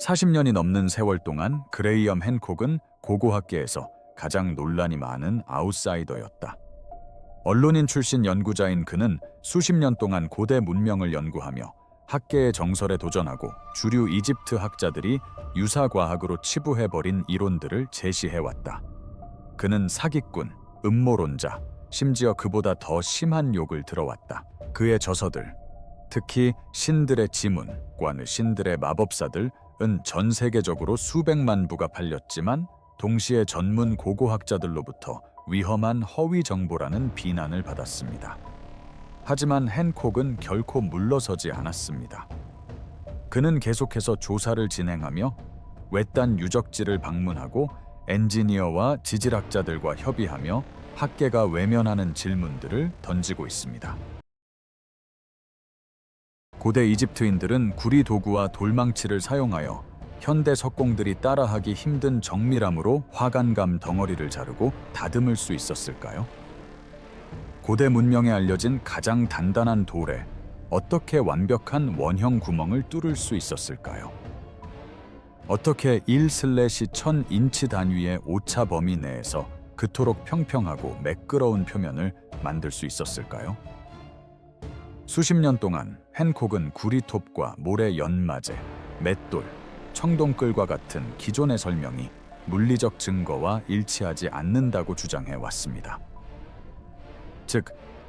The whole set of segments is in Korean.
40년이 넘는 세월 동안 그레이엄 핸콕은 고고학계에서 가장 논란이 많은 아웃사이더였다. 언론인 출신 연구자인 그는 수십 년 동안 고대 문명을 연구하며 학계의 정설에 도전하고 주류 이집트 학자들이 유사과학으로 치부해버린 이론들을 제시해왔다. 그는 사기꾼, 음모론자, 심지어 그보다 더 심한 욕을 들어왔다. 그의 저서들, 특히 신들의 지문과 신들의 마법사들은 전 세계적으로 수백만 부가 팔렸지만 동시에 전문 고고학자들로부터 위험한 허위 정보라는 비난을 받았습니다. 하지만 핸콕은 결코 물러서지 않았습니다. 그는 계속해서 조사를 진행하며 외딴 유적지를 방문하고 엔지니어와 지질학자들과 협의하며 학계가 외면하는 질문들을 던지고 있습니다. 고대 이집트인들은 구리 도구와 돌망치를 사용하여 현대 석공들이 따라하기 힘든 정밀함으로 화관감 덩어리를 자르고 다듬을 수 있었을까요? 고대 문명에 알려진 가장 단단한 돌에 어떻게 완벽한 원형 구멍을 뚫을 수 있었을까요? 어떻게 1/1000인치 단위의 오차 범위 내에서 그토록 평평하고 매끄러운 표면을 만들 수 있었을까요? 수십 년 동안 핸콕은 구리톱과 모래 연마제, 맷돌, 청동끌과 같은 기존의 설명이 물리적 증거와 일치하지 않는다고 주장해 왔습니다. 즉,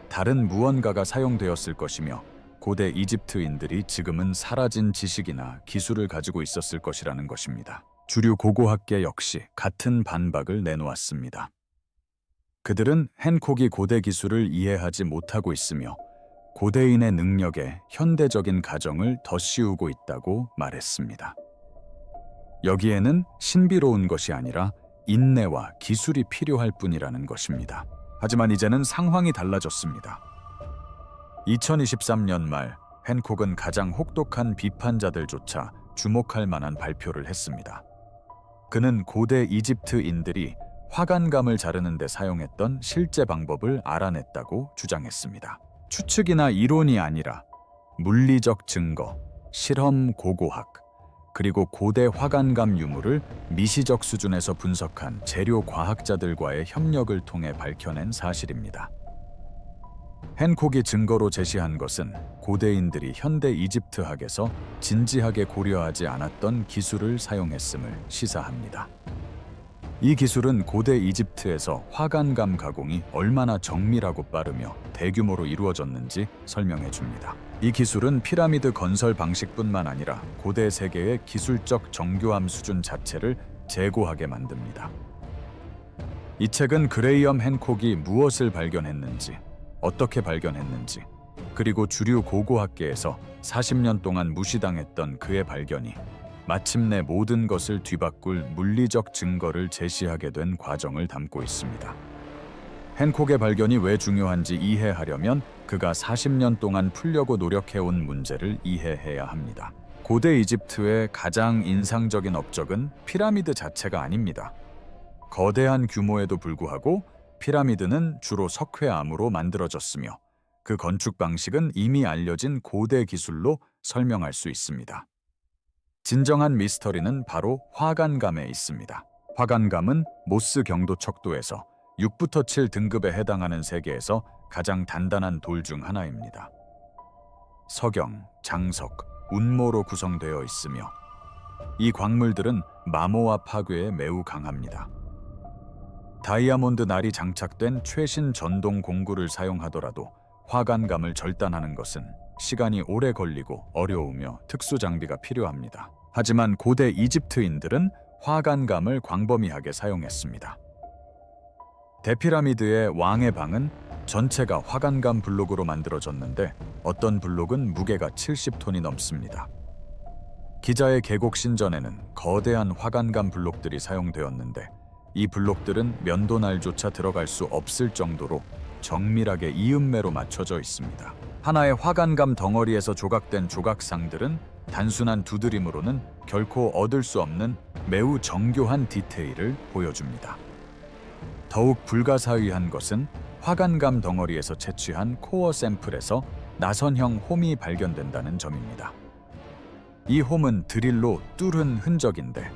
다른 무언가가 사용되었을 것이며 고대 이집트인들이 지금은 사라진 지식이나 기술을 가지고 있었을 것이라는 것입니다. 주류 고고학계 역시 같은 반박을 내놓았습니다. 그들은 핸콕이 고대 기술을 이해하지 못하고 있으며 고대인의 능력에 현대적인 가정을 덧씌우고 있다고 말했습니다. 여기에는 신비로운 것이 아니라 인내와 기술이 필요할 뿐이라는 것입니다. 하지만 이제는 상황이 달라졌습니다. 2023년 말 핸콕은 가장 혹독한 비판자들조차 주목할 만한 발표를 했습니다. 그는 고대 이집트인들이 화관감을 자르는 데 사용했던 실제 방법을 알아냈다고 주장했습니다. 추측이나 이론이 아니라 물리적 증거, 실험 고고학, 그리고 고대 화관감 유물을 미시적 수준에서 분석한 재료 과학자들과의 협력을 통해 밝혀낸 사실입니다. 핸콕이 증거로 제시한 것은 고대인들이 현대 이집트학에서 진지하게 고려하지 않았던 기술을 사용했음을 시사합니다. 이 기술은 고대 이집트에서 화관감 가공이 얼마나 정밀하고 빠르며 대규모로 이루어졌는지 설명해 줍니다. 이 기술은 피라미드 건설 방식뿐만 아니라 고대 세계의 기술적 정교함 수준 자체를 재고하게 만듭니다. 이 책은 그레이엄 핸콕이 무엇을 발견했는지, 어떻게 발견했는지, 그리고 주류 고고학계에서 40년 동안 무시당했던 그의 발견이 마침내 모든 것을 뒤바꿀 물리적 증거를 제시하게 된 과정을 담고 있습니다. 핸콕의 발견이 왜 중요한지 이해하려면 그가 40년 동안 풀려고 노력해온 문제를 이해해야 합니다. 고대 이집트의 가장 인상적인 업적은 피라미드 자체가 아닙니다. 거대한 규모에도 불구하고 피라미드는 주로 석회암으로 만들어졌으며 그 건축 방식은 이미 알려진 고대 기술로 설명할 수 있습니다. 진정한 미스터리는 바로 화관감에 있습니다. 화관감은 모스 경도 척도에서 6부터 7 등급에 해당하는 세계에서 가장 단단한 돌 중 하나입니다. 석영, 장석, 운모로 구성되어 있으며 이 광물들은 마모와 파괴에 매우 강합니다. 다이아몬드 날이 장착된 최신 전동 공구를 사용하더라도 화관감을 절단하는 것은 시간이 오래 걸리고 어려우며 특수 장비가 필요합니다. 하지만 고대 이집트인들은 화관감을 광범위하게 사용했습니다. 대피라미드의 왕의 방은 전체가 화관감 블록으로 만들어졌는데 어떤 블록은 무게가 70톤이 넘습니다. 기자의 계곡 신전에는 거대한 화관감 블록들이 사용되었는데 이 블록들은 면도날조차 들어갈 수 없을 정도로 정밀하게 이음매로 맞춰져 있습니다. 하나의 화관감 덩어리에서 조각된 조각상들은 단순한 두드림으로는 결코 얻을 수 없는 매우 정교한 디테일을 보여줍니다. 더욱 불가사의한 것은 화관감 덩어리에서 채취한 코어 샘플에서 나선형 홈이 발견된다는 점입니다. 이 홈은 드릴로 뚫은 흔적인데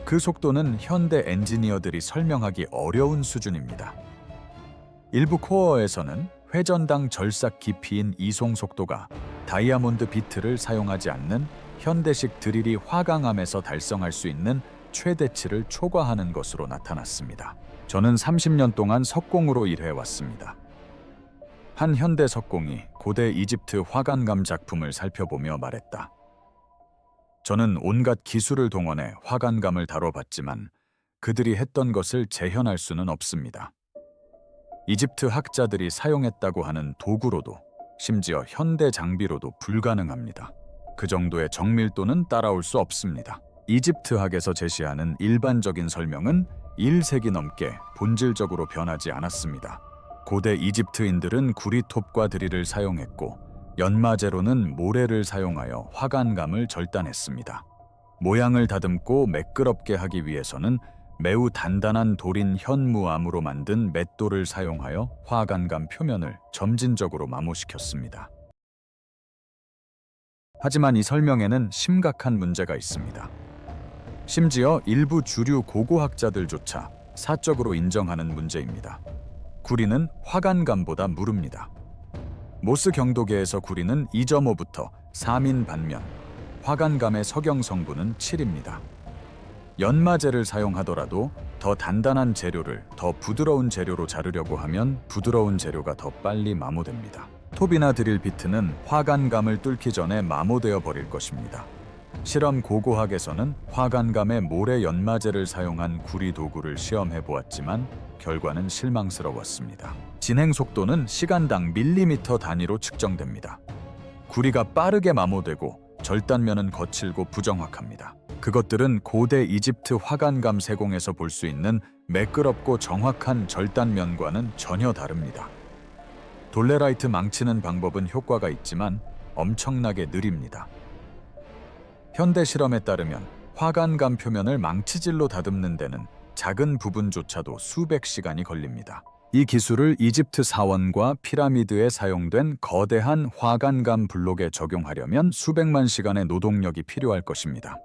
그 속도는 현대 엔지니어들이 설명하기 어려운 수준입니다. 일부 코어에서는 회전당 절삭 깊이인 이송 속도가 다이아몬드 비트를 사용하지 않는 현대식 드릴이 화강암에서 달성할 수 있는 최대치를 초과하는 것으로 나타났습니다. 저는 30년 동안 석공으로 일해왔습니다. 한 현대 석공이 고대 이집트 화강암 작품을 살펴보며 말했다. 저는 온갖 기술을 동원해 화강암을 다뤄봤지만 그들이 했던 것을 재현할 수는 없습니다. 이집트 학자들이 사용했다고 하는 도구로도 심지어 현대 장비로도 불가능합니다. 그 정도의 정밀도는 따라올 수 없습니다. 이집트학에서 제시하는 일반적인 설명은 1세기 넘게 본질적으로 변하지 않았습니다. 고대 이집트인들은 구리톱과 드릴을 사용했고 연마제로는 모래를 사용하여 화강암을 절단했습니다. 모양을 다듬고 매끄럽게 하기 위해서는 매우 단단한 돌인 현무암으로 만든 맷돌을 사용하여 화강암 표면을 점진적으로 마모시켰습니다. 하지만 이 설명에는 심각한 문제가 있습니다. 심지어 일부 주류 고고학자들조차 사적으로 인정하는 문제입니다. 구리는 화강암보다 무릅니다. 모스 경도계에서 구리는 2.5부터 3인 반면, 화강암의 석영 성분은 7입니다. 연마제를 사용하더라도 더 단단한 재료를 더 부드러운 재료로 자르려고 하면 부드러운 재료가 더 빨리 마모됩니다. 톱이나 드릴 비트는 화강암을 뚫기 전에 마모되어 버릴 것입니다. 실험 고고학에서는 화강암에 모래 연마제를 사용한 구리 도구를 시험해 보았지만 결과는 실망스러웠습니다. 진행 속도는 시간당 밀리미터 단위로 측정됩니다. 구리가 빠르게 마모되고 절단면은 거칠고 부정확합니다. 그것들은 고대 이집트 화강암 세공에서 볼 수 있는 매끄럽고 정확한 절단면과는 전혀 다릅니다. 돌레라이트 망치는 방법은 효과가 있지만 엄청나게 느립니다. 현대 실험에 따르면 화강암 표면을 망치질로 다듬는 데는 작은 부분조차도 수백 시간이 걸립니다. 이 기술을 이집트 사원과 피라미드에 사용된 거대한 화강암 블록에 적용하려면 수백만 시간의 노동력이 필요할 것입니다.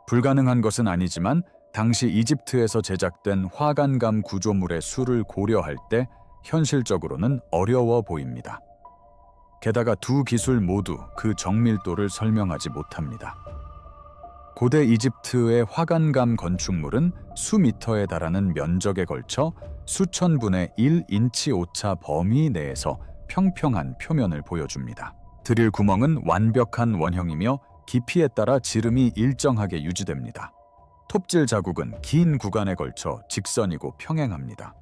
불가능한 것은 아니지만 당시 이집트에서 제작된 화강암 구조물의 수를 고려할 때 현실적으로는 어려워 보입니다. 게다가 두 기술 모두 그 정밀도를 설명하지 못합니다. 고대 이집트의 화강암 건축물은 수미터에 달하는 면적에 걸쳐 수천 분의 1인치 오차 범위 내에서 평평한 표면을 보여줍니다. 드릴 구멍은 완벽한 원형이며 깊이에 따라 지름이 일정하게 유지됩니다. 톱질 자국은 긴 구간에 걸쳐 직선이고 평행합니다.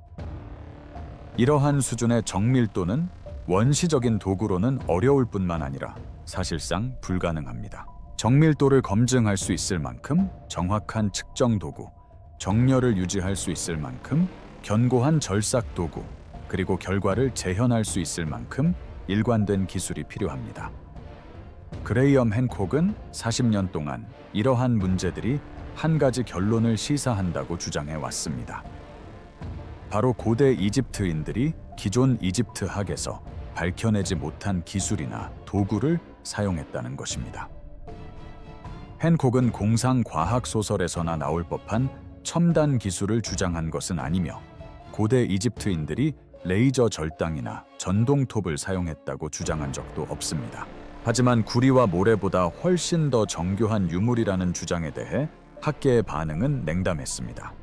이러한 수준의 정밀도는 원시적인 도구로는 어려울 뿐만 아니라 사실상 불가능합니다. 정밀도를 검증할 수 있을 만큼 정확한 측정 도구, 정렬을 유지할 수 있을 만큼 견고한 절삭 도구, 그리고 결과를 재현할 수 있을 만큼 일관된 기술이 필요합니다. 그레이엄 핸콕은 40년 동안 이러한 문제들이 한 가지 결론을 시사한다고 주장해 왔습니다. 바로 고대 이집트인들이 기존 이집트학에서 밝혀내지 못한 기술이나 도구를 사용했다는 것입니다. 핸콕은 공상 과학 소설에서나 나올 법한 첨단 기술을 주장한 것은 아니며 고대 이집트인들이 레이저 절당이나 전동톱을 사용했다고 주장한 적도 없습니다. 하지만 구리와 모래보다 훨씬 더 정교한 유물이라는 주장에 대해 학계의 반응은 냉담했습니다.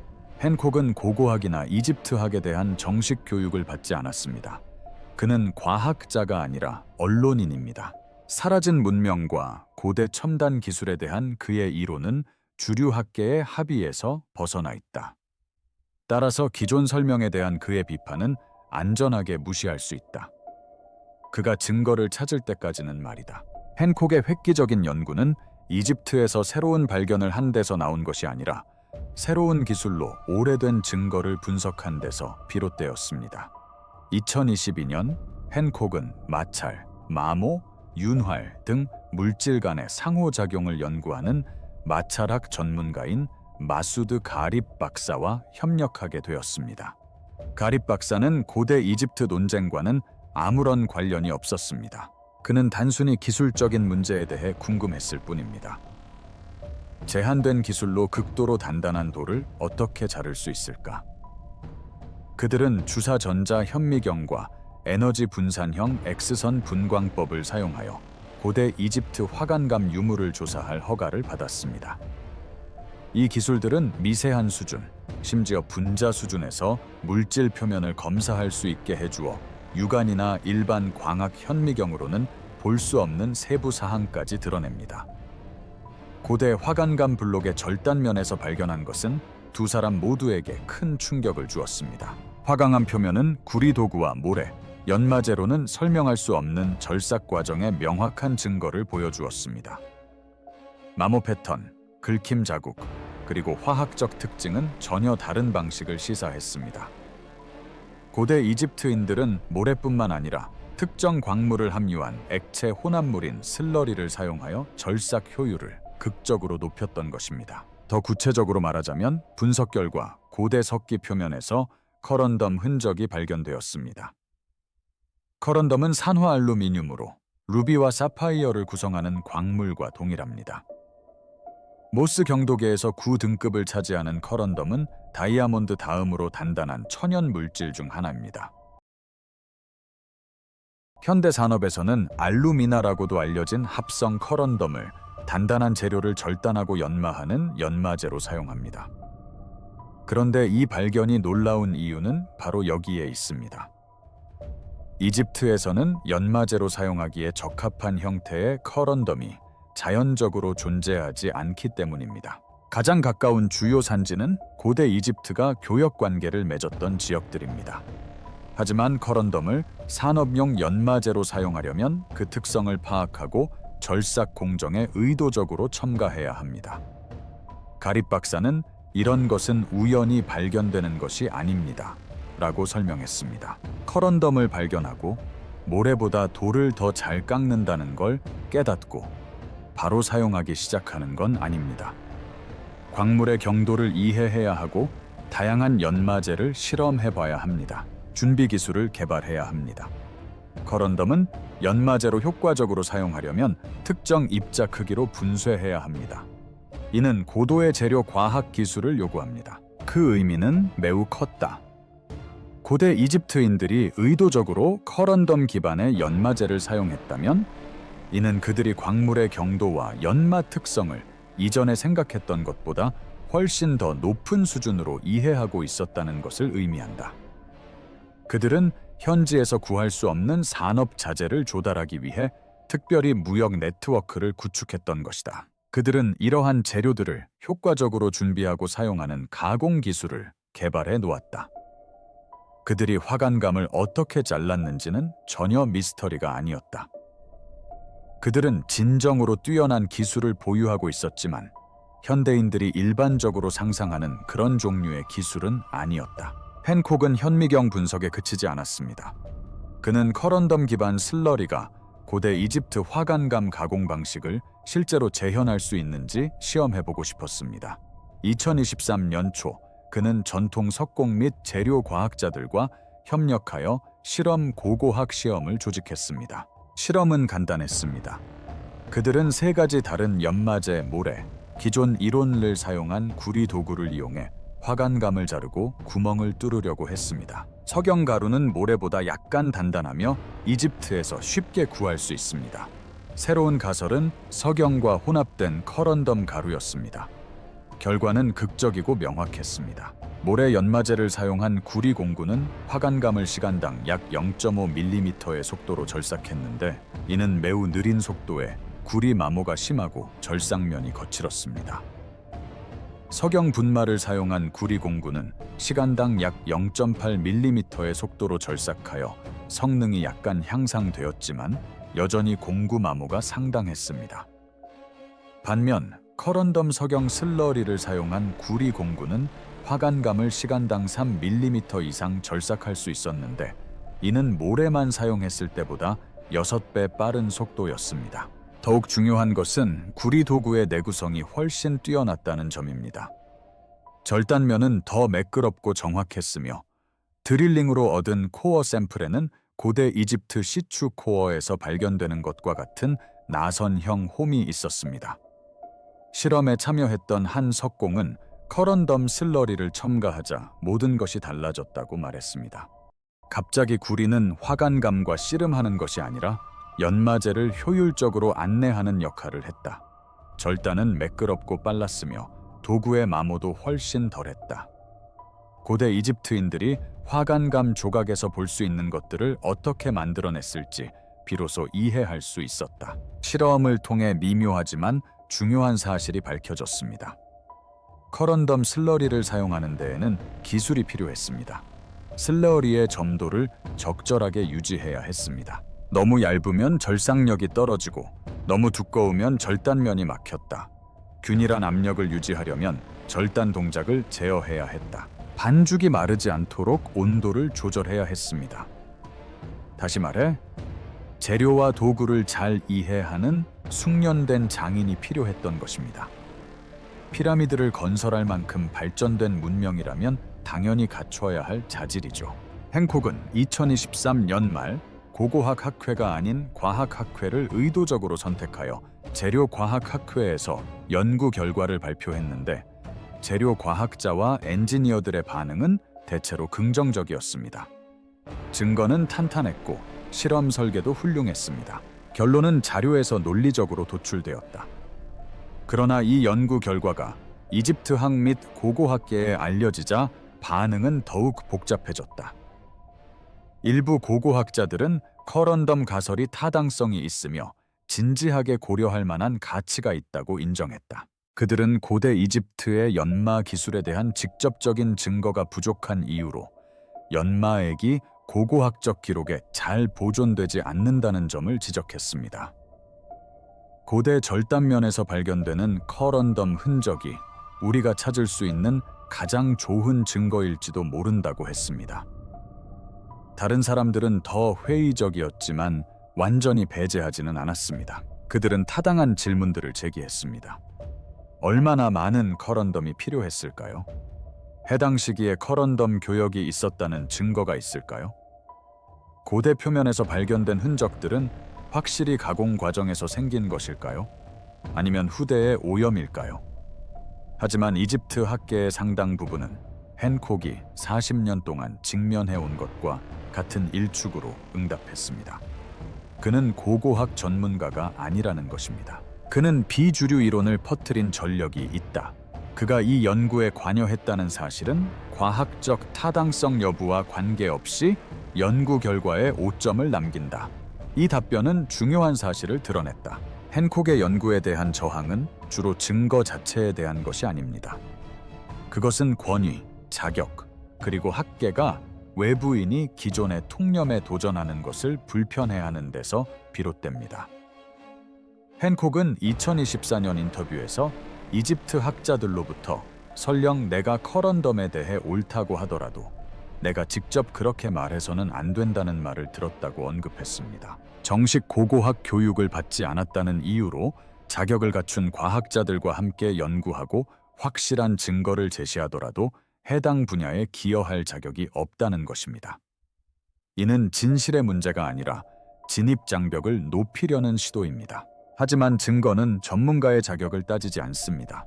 핸콕은 고고학이나 이집트학에 대한 정식 교육을 받지 않았습니다. 그는 과학자가 아니라 언론인입니다. 사라진 문명과 고대 첨단 기술에 대한 그의 이론은 주류 학계의 합의에서 벗어나 있다. 따라서 기존 설명에 대한 그의 비판은 안전하게 무시할 수 있다. 그가 증거를 찾을 때까지는 말이다. 핸콕의 획기적인 연구는 이집트에서 새로운 발견을 한 데서 나온 것이 아니라 새로운 기술로 오래된 증거를 분석한 데서 비롯되었습니다. 2022년 핸콕은 마찰, 마모, 윤활 등 물질 간의 상호작용을 연구하는 마찰학 전문가인 마수드 가립 박사와 협력하게 되었습니다. 가립 박사는 고대 이집트 논쟁과는 아무런 관련이 없었습니다. 그는 단순히 기술적인 문제에 대해 궁금했을 뿐입니다. 제한된 기술로 극도로 단단한 돌을 어떻게 자를 수 있을까? 그들은 주사 전자 현미경과 에너지 분산형 X선 분광법을 사용하여 고대 이집트 화관감 유물을 조사할 허가를 받았습니다. 이 기술들은 미세한 수준, 심지어 분자 수준에서 물질 표면을 검사할 수 있게 해주어 육안이나 일반 광학 현미경으로는 볼 수 없는 세부 사항까지 드러냅니다. 고대 화관감 블록의 절단면에서 발견한 것은 두 사람 모두에게 큰 충격을 주었습니다. 화강암 표면은 구리 도구와 모래, 연마제로는 설명할 수 없는 절삭 과정의 명확한 증거를 보여주었습니다. 마모 패턴, 긁힘 자국, 그리고 화학적 특징은 전혀 다른 방식을 시사했습니다. 고대 이집트인들은 모래뿐만 아니라 특정 광물을 함유한 액체 혼합물인 슬러리를 사용하여 절삭 효율을 극적으로 높였던 것입니다. 더 구체적으로 말하자면 분석 결과 고대 석기 표면에서 커런덤 흔적이 발견되었습니다. 커런덤은 산화 알루미늄으로 루비와 사파이어를 구성하는 광물과 동일합니다. 모스 경도계에서 9등급을 차지하는 커런덤은 다이아몬드 다음으로 단단한 천연 물질 중 하나입니다. 현대 산업에서는 알루미나라고도 알려진 합성 커런덤을 단단한 재료를 절단하고 연마하는 연마제로 사용합니다. 그런데 이 발견이 놀라운 이유는 바로 여기에 있습니다. 이집트에서는 연마제로 사용하기에 적합한 형태의 커런덤이 자연적으로 존재하지 않기 때문입니다. 가장 가까운 주요 산지는 고대 이집트가 교역 관계를 맺었던 지역들입니다. 하지만 커런덤을 산업용 연마제로 사용하려면 그 특성을 파악하고 절삭 공정에 의도적으로 첨가해야 합니다. 가립 박사는 이런 것은 우연히 발견되는 것이 아닙니다. 라고 설명했습니다. 커런덤을 발견하고 모래보다 돌을 더 잘 깎는다는 걸 깨닫고 바로 사용하기 시작하는 건 아닙니다. 광물의 경도를 이해해야 하고 다양한 연마제를 실험해봐야 합니다. 준비 기술을 개발해야 합니다. 커런덤은 연마제로 효과적으로 사용하려면 특정 입자 크기로 분쇄해야 합니다. 이는 고도의 재료 과학 기술을 요구합니다. 그 의미는 매우 컸다. 고대 이집트인들이 의도적으로 커런덤 기반의 연마제를 사용했다면 이는 그들이 광물의 경도와 연마 특성을 이전에 생각했던 것보다 훨씬 더 높은 수준으로 이해하고 있었다는 것을 의미한다. 그들은 현지에서 구할 수 없는 산업 자재를 조달하기 위해 특별히 무역 네트워크를 구축했던 것이다. 그들은 이러한 재료들을 효과적으로 준비하고 사용하는 가공 기술을 개발해 놓았다. 그들이 화관감을 어떻게 잘랐는지는 전혀 미스터리가 아니었다. 그들은 진정으로 뛰어난 기술을 보유하고 있었지만 현대인들이 일반적으로 상상하는 그런 종류의 기술은 아니었다. 헨콕은 현미경 분석에 그치지 않았습니다. 그는 커런덤 기반 슬러리가 고대 이집트 화관감 가공 방식을 실제로 재현할 수 있는지 시험해보고 싶었습니다. 2023년 초 그는 전통 석공 및 재료 과학자들과 협력하여 실험 고고학 시험을 조직했습니다. 실험은 간단했습니다. 그들은 3가지 다른 연마제 모래, 기존 이론을 사용한 구리 도구를 이용해 화관감을 자르고 구멍을 뚫으려고 했습니다. 석영 가루는 모래보다 약간 단단하며 이집트에서 쉽게 구할 수 있습니다. 새로운 가설은 석영과 혼합된 커런덤 가루였습니다. 결과는 극적이고 명확했습니다. 모래 연마제를 사용한 구리 공구는 화관감을 시간당 약 0.5mm의 속도로 절삭했는데 이는 매우 느린 속도에 구리 마모가 심하고 절삭면이 거칠었습니다. 석영 분말을 사용한 구리 공구는 시간당 약 0.8mm의 속도로 절삭하여 성능이 약간 향상되었지만 여전히 공구 마모가 상당했습니다. 반면 커런덤 석영 슬러리를 사용한 구리 공구는 화관감을 시간당 3mm 이상 절삭할 수 있었는데 이는 모래만 사용했을 때보다 6배 빠른 속도였습니다. 더욱 중요한 것은 구리 도구의 내구성이 훨씬 뛰어났다는 점입니다. 절단면은 더 매끄럽고 정확했으며 드릴링으로 얻은 코어 샘플에는 고대 이집트 시추 코어에서 발견되는 것과 같은 나선형 홈이 있었습니다. 실험에 참여했던 한 석공은 커런덤 슬러리를 첨가하자 모든 것이 달라졌다고 말했습니다. 갑자기 구리는 화관감과 씨름하는 것이 아니라 연마제를 효율적으로 안내하는 역할을 했다. 절단은 매끄럽고 빨랐으며 도구의 마모도 훨씬 덜했다. 고대 이집트인들이 화관감 조각에서 볼 수 있는 것들을 어떻게 만들어냈을지 비로소 이해할 수 있었다. 실험을 통해 미묘하지만 중요한 사실이 밝혀졌습니다. 커런덤 슬러리를 사용하는 데에는 기술이 필요했습니다. 슬러리의 점도를 적절하게 유지해야 했습니다. 너무 얇으면 절삭력이 떨어지고 너무 두꺼우면 절단면이 막혔다. 균일한 압력을 유지하려면 절단 동작을 제어해야 했다. 반죽이 마르지 않도록 온도를 조절해야 했습니다. 다시 말해, 재료와 도구를 잘 이해하는 숙련된 장인이 필요했던 것입니다. 피라미드를 건설할 만큼 발전된 문명이라면 당연히 갖춰야 할 자질이죠. 행콕은 2023년 말 고고학학회가 아닌 과학학회를 의도적으로 선택하여 재료과학학회에서 연구 결과를 발표했는데 재료과학자와 엔지니어들의 반응은 대체로 긍정적이었습니다. 증거는 탄탄했고 실험 설계도 훌륭했습니다. 결론은 자료에서 논리적으로 도출되었다. 그러나 이 연구 결과가 이집트학 및 고고학계에 알려지자 반응은 더욱 복잡해졌다. 일부 고고학자들은 커런덤 가설이 타당성이 있으며 진지하게 고려할 만한 가치가 있다고 인정했다. 그들은 고대 이집트의 연마 기술에 대한 직접적인 증거가 부족한 이유로 연마액이 고고학적 기록에 잘 보존되지 않는다는 점을 지적했습니다. 고대 절단면에서 발견되는 커런덤 흔적이 우리가 찾을 수 있는 가장 좋은 증거일지도 모른다고 했습니다. 다른 사람들은 더 회의적이었지만 완전히 배제하지는 않았습니다. 그들은 타당한 질문들을 제기했습니다. 얼마나 많은 커런덤이 필요했을까요? 해당 시기에 커런덤 교역이 있었다는 증거가 있을까요? 고대 표면에서 발견된 흔적들은 확실히 가공 과정에서 생긴 것일까요? 아니면 후대의 오염일까요? 하지만 이집트 학계의 상당 부분은 행콕이 40년 동안 직면해온 것과 같은 일축으로 응답했습니다. 그는 고고학 전문가가 아니라는 것입니다. 그는 비주류 이론을 퍼뜨린 전력이 있다. 그가 이 연구에 관여했다는 사실은 과학적 타당성 여부와 관계없이 연구 결과에 오점을 남긴다. 이 답변은 중요한 사실을 드러냈다. 행콕의 연구에 대한 저항은 주로 증거 자체에 대한 것이 아닙니다. 그것은 권위, 자격, 그리고 학계가 외부인이 기존의 통념에 도전하는 것을 불편해하는 데서 비롯됩니다. 행콕은 2024년 인터뷰에서 이집트 학자들로부터 설령 내가 커런덤에 대해 옳다고 하더라도 내가 직접 그렇게 말해서는 안 된다는 말을 들었다고 언급했습니다. 정식 고고학 교육을 받지 않았다는 이유로 자격을 갖춘 과학자들과 함께 연구하고 확실한 증거를 제시하더라도 해당 분야에 기여할 자격이 없다는 것입니다. 이는 진실의 문제가 아니라 진입 장벽을 높이려는 시도입니다. 하지만 증거는 전문가의 자격을 따지지 않습니다.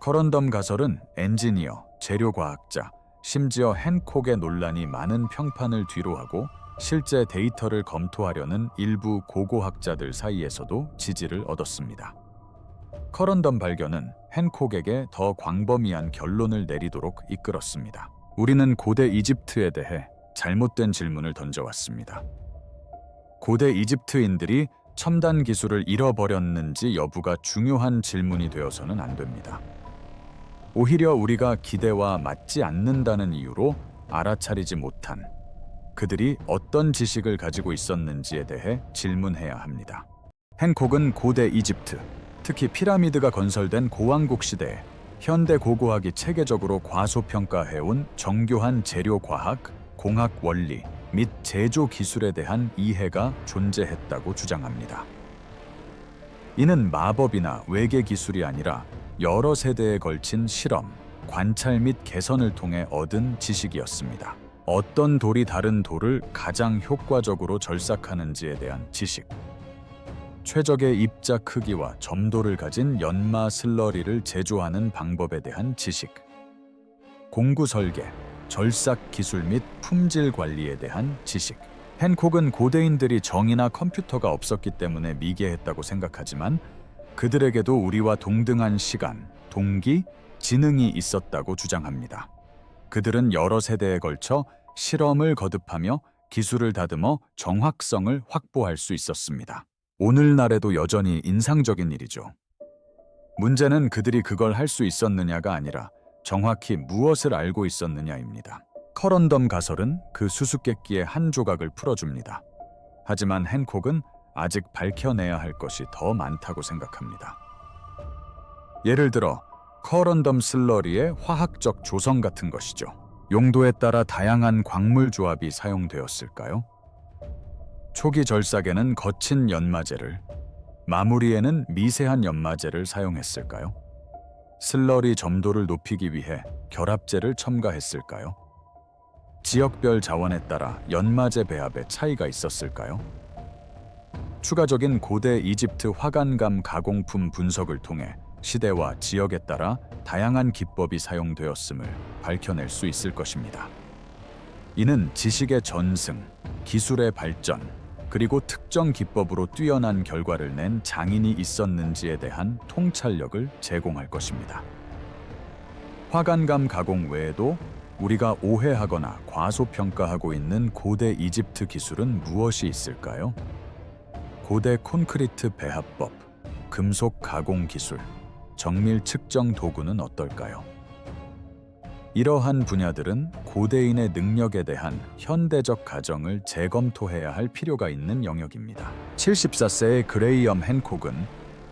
커런덤 가설은 엔지니어, 재료과학자, 심지어 행콕의 논란이 많은 평판을 뒤로하고 실제 데이터를 검토하려는 일부 고고학자들 사이에서도 지지를 얻었습니다. 커런덤 발견은 행콕에게 더 광범위한 결론을 내리도록 이끌었습니다. 우리는 고대 이집트에 대해 잘못된 질문을 던져왔습니다. 고대 이집트인들이 첨단 기술을 잃어버렸는지 여부가 중요한 질문이 되어서는 안 됩니다. 오히려 우리가 기대와 맞지 않는다는 이유로 알아차리지 못한 그들이 어떤 지식을 가지고 있었는지에 대해 질문해야 합니다. 행콕은 고대 이집트, 특히 피라미드가 건설된 고왕국 시대에 현대 고고학이 체계적으로 과소평가해온 정교한 재료과학, 공학 원리 및 제조 기술에 대한 이해가 존재했다고 주장합니다. 이는 마법이나 외계 기술이 아니라 여러 세대에 걸친 실험, 관찰 및 개선을 통해 얻은 지식이었습니다. 어떤 돌이 다른 돌을 가장 효과적으로 절삭하는지에 대한 지식, 최적의 입자 크기와 점도를 가진 연마 슬러리를 제조하는 방법에 대한 지식, 공구 설계, 절삭 기술 및 품질 관리에 대한 지식. 핸콕은 고대인들이 정이나 컴퓨터가 없었기 때문에 미개했다고 생각하지만 그들에게도 우리와 동등한 시간, 동기, 지능이 있었다고 주장합니다. 그들은 여러 세대에 걸쳐 실험을 거듭하며 기술을 다듬어 정확성을 확보할 수 있었습니다. 오늘날에도 여전히 인상적인 일이죠. 문제는 그들이 그걸 할 수 있었느냐가 아니라 정확히 무엇을 알고 있었느냐입니다. 커런덤 가설은 그 수수께끼의 한 조각을 풀어줍니다. 하지만 핸콕은 아직 밝혀내야 할 것이 더 많다고 생각합니다. 예를 들어 커런덤 슬러리의 화학적 조성 같은 것이죠. 용도에 따라 다양한 광물 조합이 사용되었을까요? 초기 절삭에는 거친 연마제를, 마무리에는 미세한 연마제를 사용했을까요? 슬러리 점도를 높이기 위해 결합제를 첨가했을까요? 지역별 자원에 따라 연마제 배합에 차이가 있었을까요? 추가적인 고대 이집트 화관감 가공품 분석을 통해 시대와 지역에 따라 다양한 기법이 사용되었음을 밝혀낼 수 있을 것입니다. 이는 지식의 전승, 기술의 발전, 그리고 특정 기법으로 뛰어난 결과를 낸 장인이 있었는지에 대한 통찰력을 제공할 것입니다. 화관감 가공 외에도 우리가 오해하거나 과소평가하고 있는 고대 이집트 기술은 무엇이 있을까요? 고대 콘크리트 배합법, 금속 가공 기술, 정밀 측정 도구는 어떨까요? 이러한 분야들은 고대인의 능력에 대한 현대적 가정을 재검토해야 할 필요가 있는 영역입니다. 74세의 그레이엄 핸콕은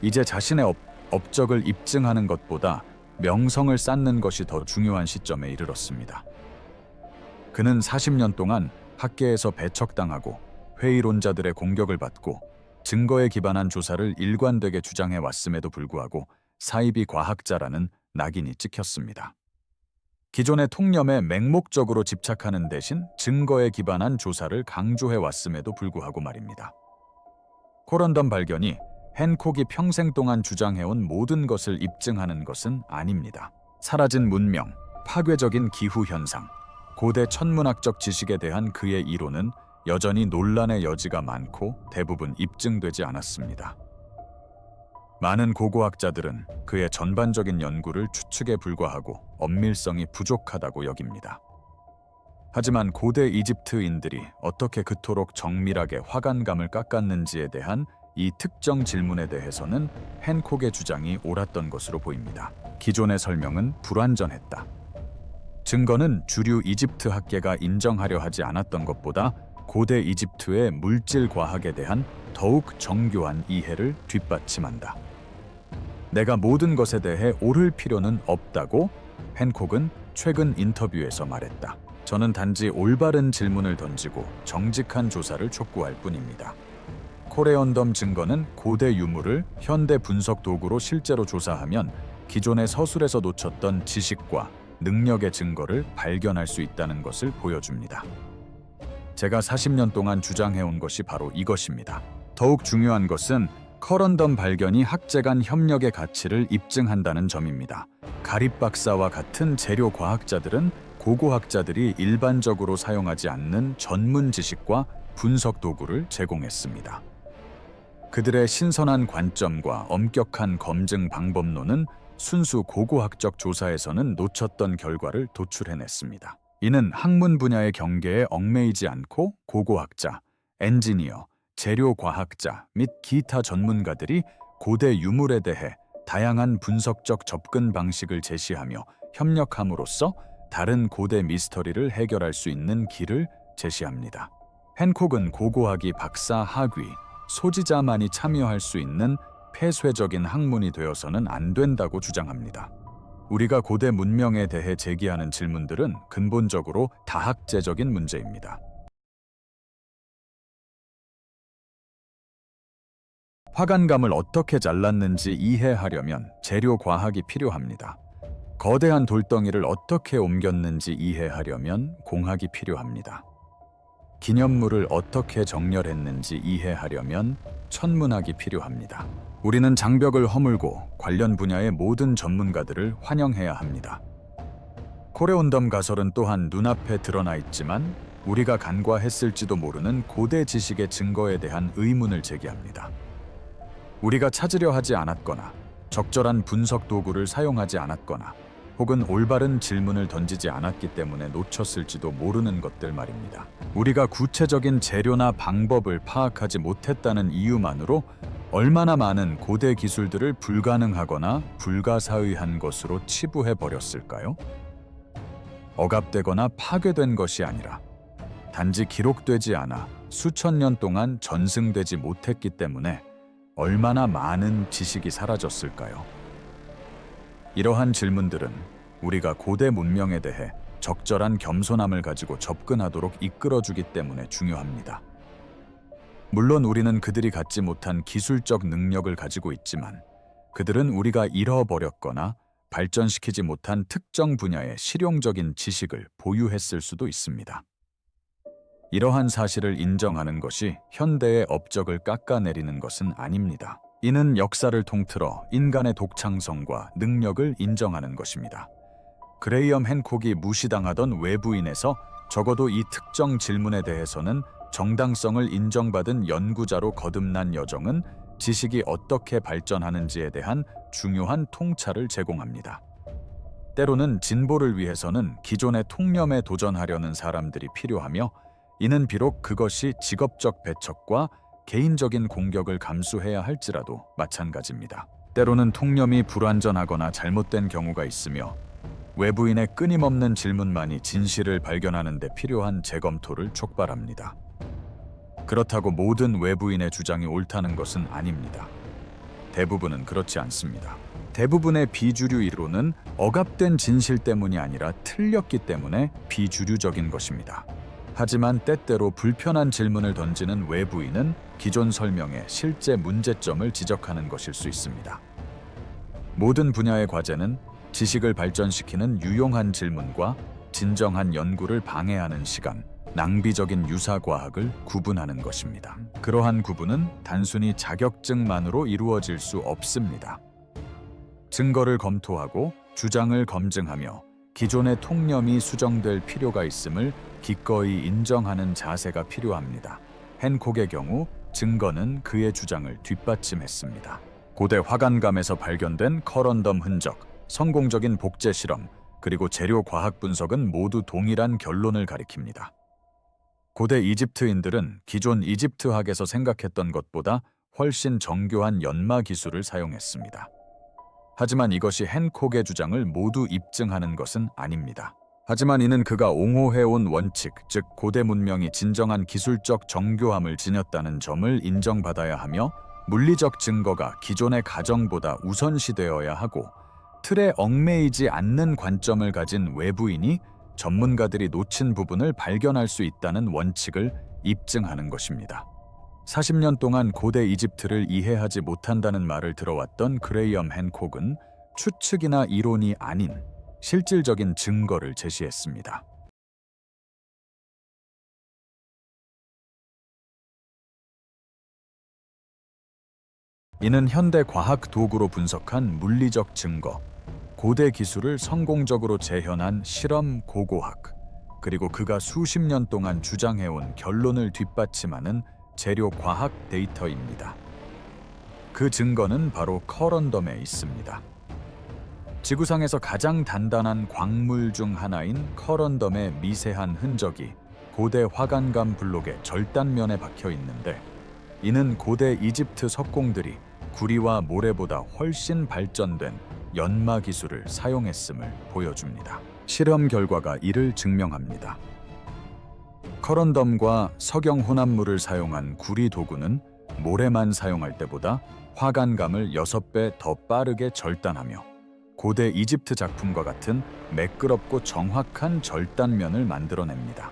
이제 자신의 업적을 입증하는 것보다 명성을 쌓는 것이 더 중요한 시점에 이르렀습니다. 그는 40년 동안 학계에서 배척당하고 회의론자들의 공격을 받고 증거에 기반한 조사를 일관되게 주장해 왔음에도 불구하고 사이비 과학자라는 낙인이 찍혔습니다. 기존의 통념에 맹목적으로 집착하는 대신 증거에 기반한 조사를 강조해 왔음에도 불구하고 말입니다. 코런덤 발견이 핸콕이 평생 동안 주장해온 모든 것을 입증하는 것은 아닙니다. 사라진 문명, 파괴적인 기후현상, 고대 천문학적 지식에 대한 그의 이론은 여전히 논란의 여지가 많고 대부분 입증되지 않았습니다. 많은 고고학자들은 그의 전반적인 연구를 추측에 불과하고 엄밀성이 부족하다고 여깁니다. 하지만 고대 이집트인들이 어떻게 그토록 정밀하게 화관감을 깎았는지에 대한 이 특정 질문에 대해서는 핸콕의 주장이 옳았던 것으로 보입니다. 기존의 설명은 불완전했다. 증거는 주류 이집트 학계가 인정하려 하지 않았던 것보다 고대 이집트의 물질 과학에 대한 더욱 정교한 이해를 뒷받침한다. 내가 모든 것에 대해 옳을 필요는 없다고 핸콕은 최근 인터뷰에서 말했다. 저는 단지 올바른 질문을 던지고 정직한 조사를 촉구할 뿐입니다. 코레언덤 증거는 고대 유물을 현대 분석 도구로 실제로 조사하면 기존의 서술에서 놓쳤던 지식과 능력의 증거를 발견할 수 있다는 것을 보여줍니다. 제가 40년 동안 주장해온 것이 바로 이것입니다. 더욱 중요한 것은 커런덤 발견이 학제 간 협력의 가치를 입증한다는 점입니다. 가립 박사와 같은 재료 과학자들은 고고학자들이 일반적으로 사용하지 않는 전문 지식과 분석 도구를 제공했습니다. 그들의 신선한 관점과 엄격한 검증 방법론은 순수 고고학적 조사에서는 놓쳤던 결과를 도출해냈습니다. 이는 학문 분야의 경계에 얽매이지 않고 고고학자, 엔지니어, 재료 과학자 및 기타 전문가들이 고대 유물에 대해 다양한 분석적 접근 방식을 제시하며 협력함으로써 다른 고대 미스터리를 해결할 수 있는 길을 제시합니다. 핸콕은 고고학이 박사, 학위, 소지자만이 참여할 수 있는 폐쇄적인 학문이 되어서는 안 된다고 주장합니다. 우리가 고대 문명에 대해 제기하는 질문들은 근본적으로 다학제적인 문제입니다. 화관감을 어떻게 잘랐는지 이해하려면 재료 과학이 필요합니다. 거대한 돌덩이를 어떻게 옮겼는지 이해하려면 공학이 필요합니다. 기념물을 어떻게 정렬했는지 이해하려면 천문학이 필요합니다. 우리는 장벽을 허물고 관련 분야의 모든 전문가들을 환영해야 합니다. 코레온덤 가설은 또한 눈앞에 드러나 있지만 우리가 간과했을지도 모르는 고대 지식의 증거에 대한 의문을 제기합니다. 우리가 찾으려 하지 않았거나 적절한 분석 도구를 사용하지 않았거나 혹은 올바른 질문을 던지지 않았기 때문에 놓쳤을지도 모르는 것들 말입니다. 우리가 구체적인 재료나 방법을 파악하지 못했다는 이유만으로 얼마나 많은 고대 기술들을 불가능하거나 불가사의한 것으로 치부해 버렸을까요? 억압되거나 파괴된 것이 아니라 단지 기록되지 않아 수천 년 동안 전승되지 못했기 때문에 얼마나 많은 지식이 사라졌을까요? 이러한 질문들은 우리가 고대 문명에 대해 적절한 겸손함을 가지고 접근하도록 이끌어주기 때문에 중요합니다. 물론 우리는 그들이 갖지 못한 기술적 능력을 가지고 있지만 그들은 우리가 잃어버렸거나 발전시키지 못한 특정 분야의 실용적인 지식을 보유했을 수도 있습니다. 이러한 사실을 인정하는 것이 현대의 업적을 깎아내리는 것은 아닙니다. 이는 역사를 통틀어 인간의 독창성과 능력을 인정하는 것입니다. 그레이엄 핸콕이 무시당하던 외부인에서 적어도 이 특정 질문에 대해서는 정당성을 인정받은 연구자로 거듭난 여정은 지식이 어떻게 발전하는지에 대한 중요한 통찰을 제공합니다. 때로는 진보를 위해서는 기존의 통념에 도전하려는 사람들이 필요하며 이는 비록 그것이 직업적 배척과 개인적인 공격을 감수해야 할지라도 마찬가지입니다. 때로는 통념이 불완전하거나 잘못된 경우가 있으며 외부인의 끊임없는 질문만이 진실을 발견하는 데 필요한 재검토를 촉발합니다. 그렇다고 모든 외부인의 주장이 옳다는 것은 아닙니다. 대부분은 그렇지 않습니다. 대부분의 비주류 이론은 억압된 진실 때문이 아니라 틀렸기 때문에 비주류적인 것입니다. 하지만 때때로 불편한 질문을 던지는 외부인은 기존 설명의 실제 문제점을 지적하는 것일 수 있습니다. 모든 분야의 과제는 지식을 발전시키는 유용한 질문과 진정한 연구를 방해하는 시간, 낭비적인 유사과학을 구분하는 것입니다. 그러한 구분은 단순히 자격증만으로 이루어질 수 없습니다. 증거를 검토하고 주장을 검증하며 기존의 통념이 수정될 필요가 있음을 기꺼이 인정하는 자세가 필요합니다. 핸콕의 경우 증거는 그의 주장을 뒷받침했습니다. 고대 화관감에서 발견된 커런덤 흔적, 성공적인 복제 실험, 그리고 재료 과학 분석은 모두 동일한 결론을 가리킵니다. 고대 이집트인들은 기존 이집트학에서 생각했던 것보다 훨씬 정교한 연마 기술을 사용했습니다. 하지만 이것이 핸콕의 주장을 모두 입증하는 것은 아닙니다. 하지만 이는 그가 옹호해온 원칙, 즉 고대 문명이 진정한 기술적 정교함을 지녔다는 점을 인정받아야 하며 물리적 증거가 기존의 가정보다 우선시되어야 하고 틀에 얽매이지 않는 관점을 가진 외부인이 전문가들이 놓친 부분을 발견할 수 있다는 원칙을 입증하는 것입니다. 40년 동안 고대 이집트를 이해하지 못한다는 말을 들어왔던 그레이엄 핸콕은 추측이나 이론이 아닌 실질적인 증거를 제시했습니다. 이는 현대 과학 도구로 분석한 물리적 증거, 고대 기술을 성공적으로 재현한 실험 고고학, 그리고 그가 수십 년 동안 주장해온 결론을 뒷받침하는 재료 과학 데이터입니다. 그 증거는 바로 커런덤에 있습니다. 지구상에서 가장 단단한 광물 중 하나인 커런덤의 미세한 흔적이 고대 화관감 블록의 절단면에 박혀 있는데 이는 고대 이집트 석공들이 구리와 모래보다 훨씬 발전된 연마 기술을 사용했음을 보여줍니다. 실험 결과가 이를 증명합니다. 커런덤과 석영 혼합물을 사용한 구리 도구는 모래만 사용할 때보다 화관감을 6배 더 빠르게 절단하며 고대 이집트 작품과 같은 매끄럽고 정확한 절단면을 만들어냅니다.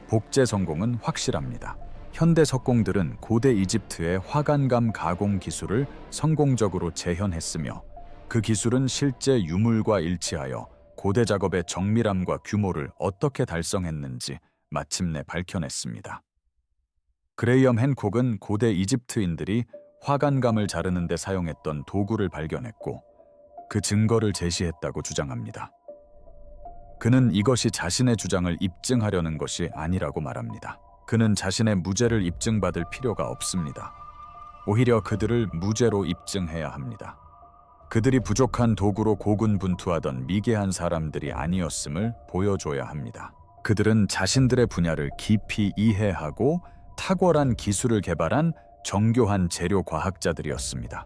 복제 성공은 확실합니다. 현대 석공들은 고대 이집트의 화관감 가공 기술을 성공적으로 재현했으며 그 기술은 실제 유물과 일치하여 고대 작업의 정밀함과 규모를 어떻게 달성했는지 마침내 밝혀냈습니다. 그레이엄 핸콕은 고대 이집트인들이 화관감을 자르는 데 사용했던 도구를 발견했고 그 증거를 제시했다고 주장합니다. 그는 이것이 자신의 주장을 입증하려는 것이 아니라고 말합니다. 그는 자신의 무죄를 입증받을 필요가 없습니다. 오히려 그들을 무죄로 입증해야 합니다. 그들이 부족한 도구로 고군분투하던 미개한 사람들이 아니었음을 보여줘야 합니다. 그들은 자신들의 분야를 깊이 이해하고 탁월한 기술을 개발한 정교한 재료 과학자들이었습니다.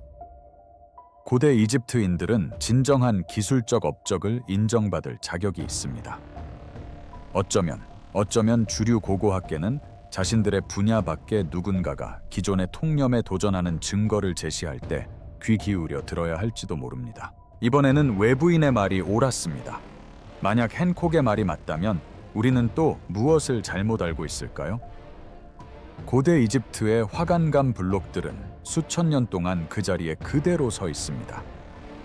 고대 이집트인들은 진정한 기술적 업적을 인정받을 자격이 있습니다. 어쩌면 주류 고고학계는 자신들의 분야 밖에 누군가가 기존의 통념에 도전하는 증거를 제시할 때 귀 기울여 들어야 할지도 모릅니다. 이번에는 외부인의 말이 옳았습니다. 만약 핸콕의 말이 맞다면 우리는 또 무엇을 잘못 알고 있을까요? 고대 이집트의 화관감 블록들은 수천 년 동안 그 자리에 그대로 서 있습니다.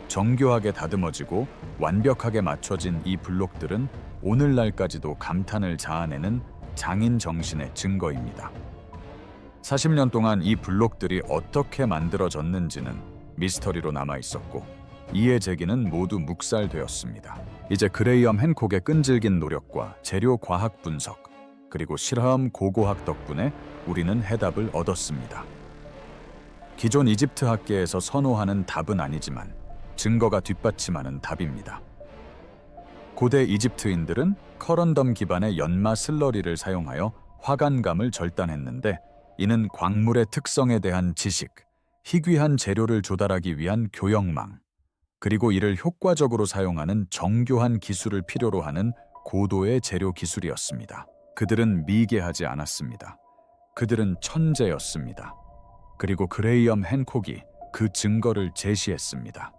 정교하게 다듬어지고 완벽하게 맞춰진 이 블록들은 오늘날까지도 감탄을 자아내는 장인 정신의 증거입니다. 40년 동안 이 블록들이 어떻게 만들어졌는지는 미스터리로 남아 있었고 이의 제기는 모두 묵살되었습니다. 이제 그레이엄 핸콕의 끈질긴 노력과 재료 과학 분석 그리고 실험 고고학 덕분에 우리는 해답을 얻었습니다. 기존 이집트 학계에서 선호하는 답은 아니지만 증거가 뒷받침하는 답입니다. 고대 이집트인들은 커런덤 기반의 연마 슬러리를 사용하여 화관감을 절단했는데 이는 광물의 특성에 대한 지식, 희귀한 재료를 조달하기 위한 교역망, 그리고 이를 효과적으로 사용하는 정교한 기술을 필요로 하는 고도의 재료 기술이었습니다. 그들은 미개하지 않았습니다. 그들은 천재였습니다. 그리고 그레이엄 핸콕이 그 증거를 제시했습니다.